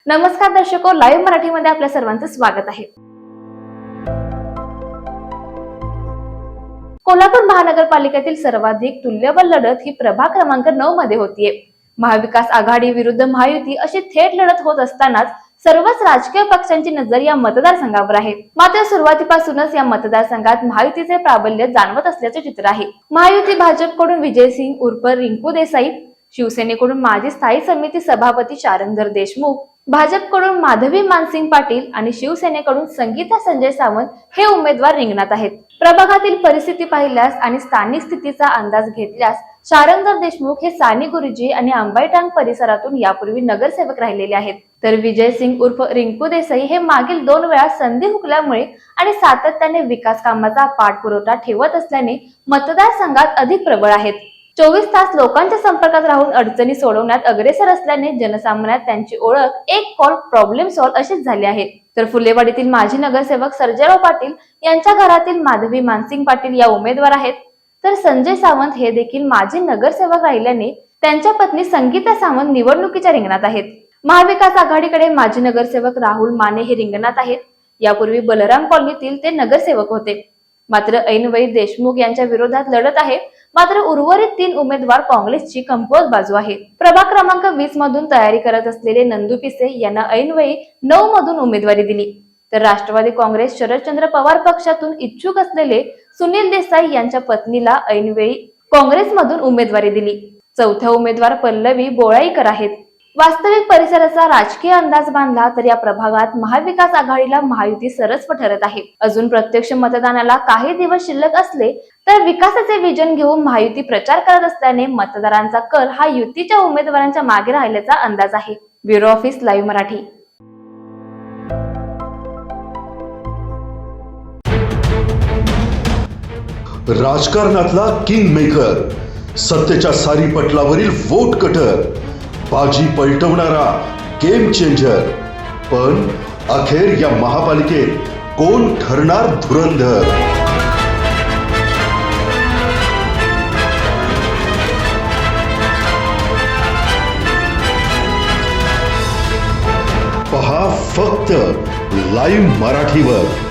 नमस्कार दर्शको, लाईव्ह मराठीमध्ये आपल्या सर्वांचं स्वागत आहे। कोल्हापूर महानगरपालिकेतील सर्वाधिक तुल्यबळ लढत ही प्रभाग क्रमांक 9 मध्ये होतीये। महाविकास आघाडी विरुद्ध महायुती अशी थेट लढत होत असतानाच सर्वच राजकीय पक्षांची नजर या मतदारसंघावर आहे। मात्र सुरुवातीपासूनच या मतदारसंघात महायुतीचे प्राबल्य जाणवत असल्याचे चित्र आहे। महायुती भाजपकडून विजयसिंग उर्फ रिंकू देसाई, शिवसेनेकडून माजी स्थायी समिती सभापती शारंगधर देशमुख, भाजपकडून माधवी मानसिंग पाटील आणि शिवसेनेकडून संगीता संजय सावंत हे उमेदवार रिंगणात आहेत। प्रभागातील परिस्थिती पाहिल्यास आणि स्थानिक स्थितीचा अंदाज घेतल्यास शारंगधर देशमुख हे सानी गुरुजी आणि अंबाईटांग परिसरातून यापूर्वी नगरसेवक राहिलेले आहेत, तर विजयसिंग उर्फ रिंकू देसाई हे मागील 2 वेळा संधी हुकल्यामुळे आणि सातत्याने विकास कामाचा पाठपुरावा ठेवत असल्याने मतदारसंघात अधिक प्रबळ आहेत। 24 तास लोकांच्या संपर्कात राहून अडचणी सोडवण्यात अग्रेसर असल्याने जनसामान्यात त्यांची ओळख एक कॉल प्रॉब्लेम सॉल्व्ह अशीच झाली आहे। तर फुलेवाडीतील माजी नगरसेवक सर्जेराव पाटील यांच्या घरातील माधवी मानसिंग पाटील या उमेदवार आहेत, तर संजय सावंत हे देखील माजी नगरसेवक राहिल्याने त्यांच्या पत्नी संगीता सावंत निवडणुकीच्या रिंगणात आहेत। महाविकास आघाडीकडे माजी नगरसेवक राहुल माने हे रिंगणात आहेत। यापूर्वी बलराम कॉलनीतील ते नगरसेवक होते, मात्र ऐनवेळी देशमुख यांच्या विरोधात लढत आहे। मात्र उर्वरित 3 उमेदवार काँग्रेसची कमकुवत बाजू आहे। प्रभाग क्रमांक 20 मधून तयारी करत असलेले नंदू पिसे यांना ऐनवेळी 9 मधून उमेदवारी दिली, तर राष्ट्रवादी काँग्रेस शरदचंद्र पवार पक्षातून इच्छुक असलेले सुनील देसाई यांच्या पत्नीला ऐनवेळी काँग्रेसमधून उमेदवारी दिली। चौथ्या उमेदवार पल्लवी बोळाईकर आहेत। वास्तविक परिसराचा राजकीय अंदाज बांधला तर या प्रभागात महाविकास आघाडीला महायुती सरसप ठरत आहे। अजून प्रत्यक्ष मतदानाला काही दिवस शिल्लक असले तर विकासाचे विजन घेऊन महायुती प्रचार करत असल्याने मतदारांचा कल हा युतीच्या उमेदवारांच्या मागे राहिल्याचा अंदाज आहे। Bureau office live Marathi. राजकारणातला किंग मेकर, सत्तेच्या सारी पटलावरील वोट कटर, बाजी पलटवणारा गेम चेंजर, पण अखेर या महापालिकेत कोण ठरणार धुरंधर? पहा फक्त लाईव्ह मराठीवर।